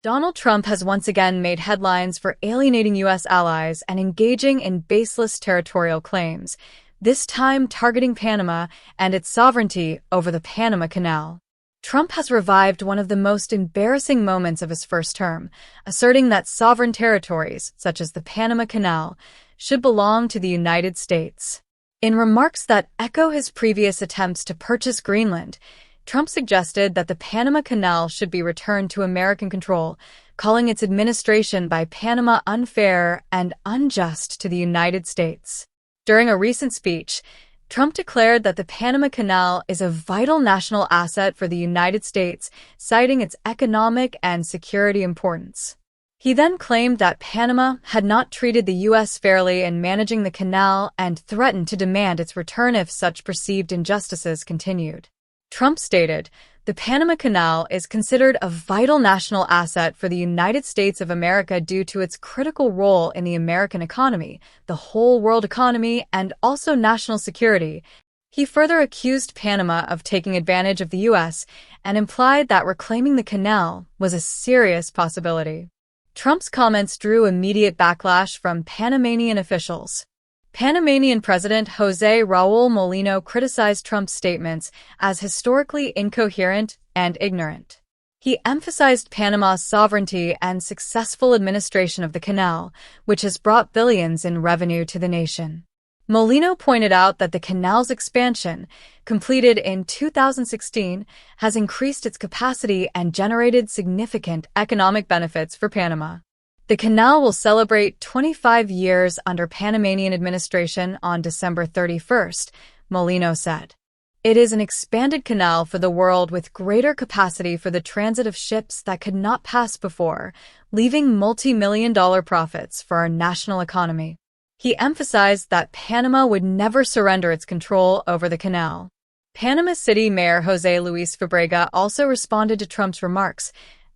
Donald Trump has once again made headlines for alienating U.S. allies and engaging in baseless territorial claims, this time targeting Panama and its sovereignty over the Panama Canal. Trump has revived one of the most embarrassing moments of his first term, asserting that sovereign territories, such as the Panama Canal, should belong to the United States. In remarks that echo his previous attempts to purchase Greenland, Trump suggested that the Panama Canal should be returned to American control, calling its administration by Panama unfair and unjust to the United States. During a recent speech, Trump declared that the Panama Canal is a vital national asset for the United States, citing its economic and security importance. He then claimed that Panama had not treated the U.S. fairly in managing the canal and threatened to demand its return if such perceived injustices continued. Trump stated, "The Panama Canal is considered a vital national asset for the United States of America due to its critical role in the American economy, the whole world economy, and also national security." He further accused Panama of taking advantage of the U.S. and implied that reclaiming the canal was a serious possibility. Trump's comments drew immediate backlash from Panamanian officials. Panamanian President José Raúl Mulino criticized Trump's statements as historically incoherent and ignorant. He emphasized Panama's sovereignty and successful administration of the canal, which has brought billions in revenue to the nation. Mulino pointed out that the canal's expansion, completed in 2016, has increased its capacity and generated significant economic benefits for Panama. The canal will celebrate 25 years under Panamanian administration on December 31st, Mulino said. It is an expanded canal for the world with greater capacity for the transit of ships that could not pass before, leaving multi-million-dollar profits for our national economy. He emphasized that Panama would never surrender its control over the canal. Panama City Mayor José Luis Fabrega also responded to Trump's remarks,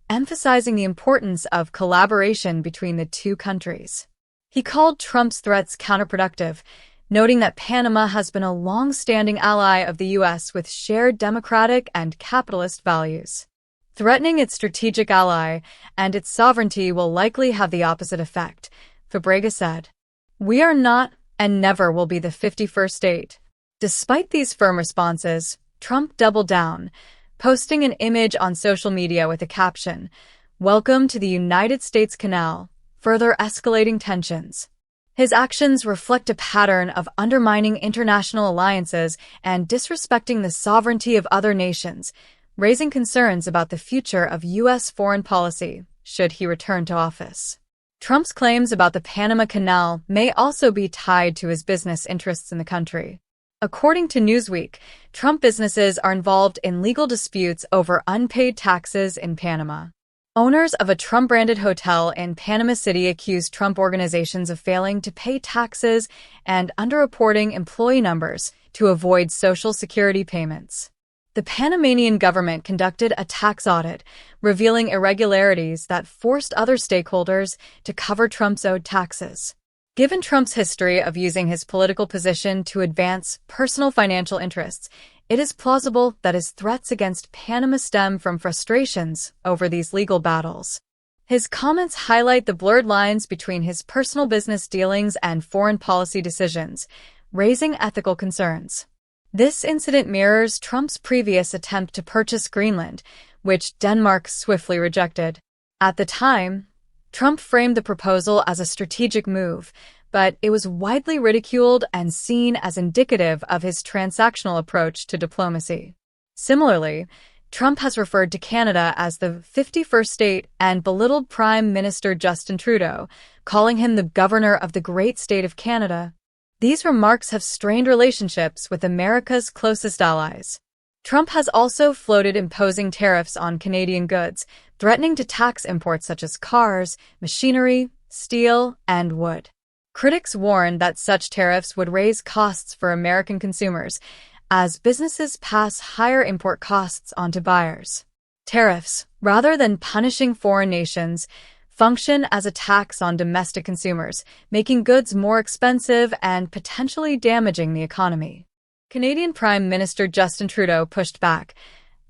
emphasizing the importance of collaboration between the two countries. He called Trump's threats counterproductive, noting that Panama has been a long-standing ally of the U.S. with shared democratic and capitalist values. Threatening its strategic ally and its sovereignty will likely have the opposite effect, Fabrega said. "We are not and never will be the 51st state." Despite these firm responses, Trump doubled down, posting an image on social media with a caption, "Welcome to the United States Canal," further escalating tensions. His actions reflect a pattern of undermining international alliances and disrespecting the sovereignty of other nations, raising concerns about the future of U.S. foreign policy should he return to office. Trump's claims about the Panama Canal may also be tied to his business interests in the country. According to Newsweek, Trump businesses are involved in legal disputes over unpaid taxes in Panama. Owners of a Trump-branded hotel in Panama City accused Trump organizations of failing to pay taxes and underreporting employee numbers to avoid Social Security payments. The Panamanian government conducted a tax audit, revealing irregularities that forced other stakeholders to cover Trump's owed taxes. Given Trump's history of using his political position to advance personal financial interests, it is plausible that his threats against Panama stem from frustrations over these legal battles. His comments highlight the blurred lines between his personal business dealings and foreign policy decisions, raising ethical concerns. This incident mirrors Trump's previous attempt to purchase Greenland, which Denmark swiftly rejected. At the time, Trump framed the proposal as a strategic move, but it was widely ridiculed and seen as indicative of his transactional approach to diplomacy. Similarly, Trump has referred to Canada as the 51st state and belittled Prime Minister Justin Trudeau, calling him the governor of the great state of Canada. These remarks have strained relationships with America's closest allies. Trump has also floated imposing tariffs on Canadian goods, threatening to tax imports such as cars, machinery, steel, and wood. Critics warn that such tariffs would raise costs for American consumers as businesses pass higher import costs onto buyers. Tariffs, rather than punishing foreign nations, function as a tax on domestic consumers, making goods more expensive and potentially damaging the economy. Canadian Prime Minister Justin Trudeau pushed back,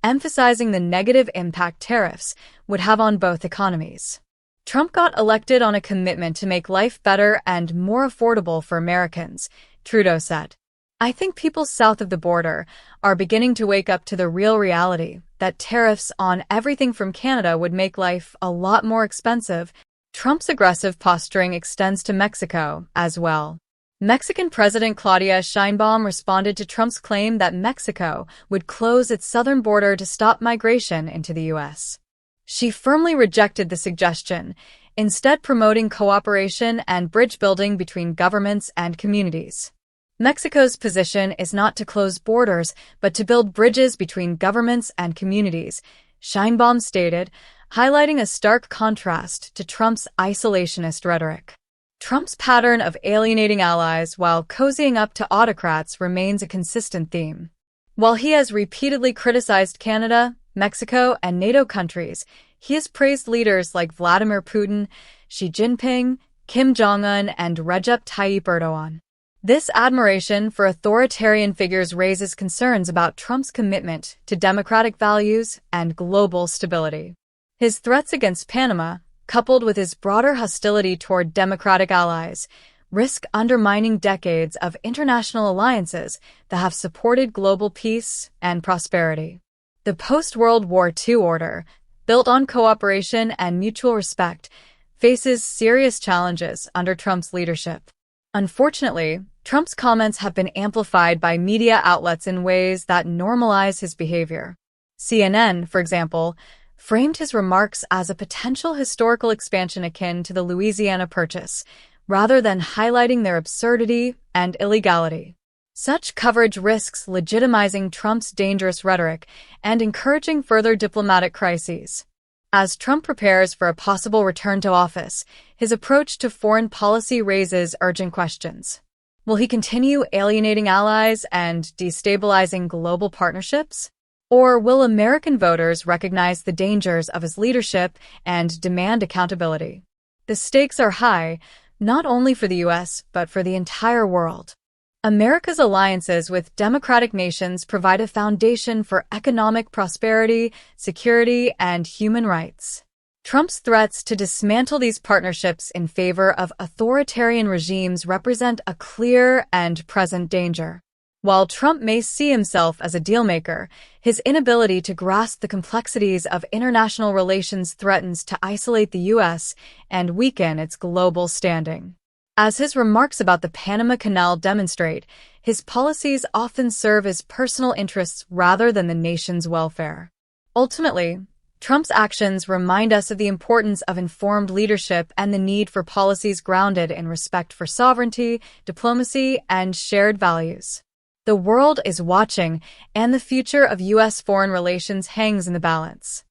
emphasizing the negative impact tariffs would have on both economies. Trump got elected on a commitment to make life better and more affordable for Americans, Trudeau said. I think people south of the border are beginning to wake up to the real reality that tariffs on everything from Canada would make life a lot more expensive. Trump's aggressive posturing extends to Mexico as well. Mexican President Claudia Sheinbaum responded to Trump's claim that Mexico would close its southern border to stop migration into the U.S. She firmly rejected the suggestion, instead promoting cooperation and bridge building between governments and communities. Mexico's position is not to close borders, but to build bridges between governments and communities, Sheinbaum stated, highlighting a stark contrast to Trump's isolationist rhetoric. Trump's pattern of alienating allies while cozying up to autocrats remains a consistent theme. While he has repeatedly criticized Canada, Mexico, and NATO countries, he has praised leaders like Vladimir Putin, Xi Jinping, Kim Jong-un, and Recep Tayyip Erdogan. This admiration for authoritarian figures raises concerns about Trump's commitment to democratic values and global stability. His threats against Panama, coupled with his broader hostility toward democratic allies, risk undermining decades of international alliances that have supported global peace and prosperity. The post-World War II order, built on cooperation and mutual respect, faces serious challenges under Trump's leadership. Unfortunately, Trump's comments have been amplified by media outlets in ways that normalize his behavior. CNN, for example, framed his remarks as a potential historical expansion akin to the Louisiana Purchase, rather than highlighting their absurdity and illegality. Such coverage risks legitimizing Trump's dangerous rhetoric and encouraging further diplomatic crises. As Trump prepares for a possible return to office, his approach to foreign policy raises urgent questions. Will he continue alienating allies and destabilizing global partnerships? Or will American voters recognize the dangers of his leadership and demand accountability? The stakes are high, not only for the U.S., but for the entire world. America's alliances with democratic nations provide a foundation for economic prosperity, security, and human rights. Trump's threats to dismantle these partnerships in favor of authoritarian regimes represent a clear and present danger. While Trump may see himself as a dealmaker, his inability to grasp the complexities of international relations threatens to isolate the U.S. and weaken its global standing. As his remarks about the Panama Canal demonstrate, his policies often serve as personal interests rather than the nation's welfare. Ultimately, Trump's actions remind us of the importance of informed leadership and the need for policies grounded in respect for sovereignty, diplomacy, and shared values. The world is watching, and the future of U.S. foreign relations hangs in the balance.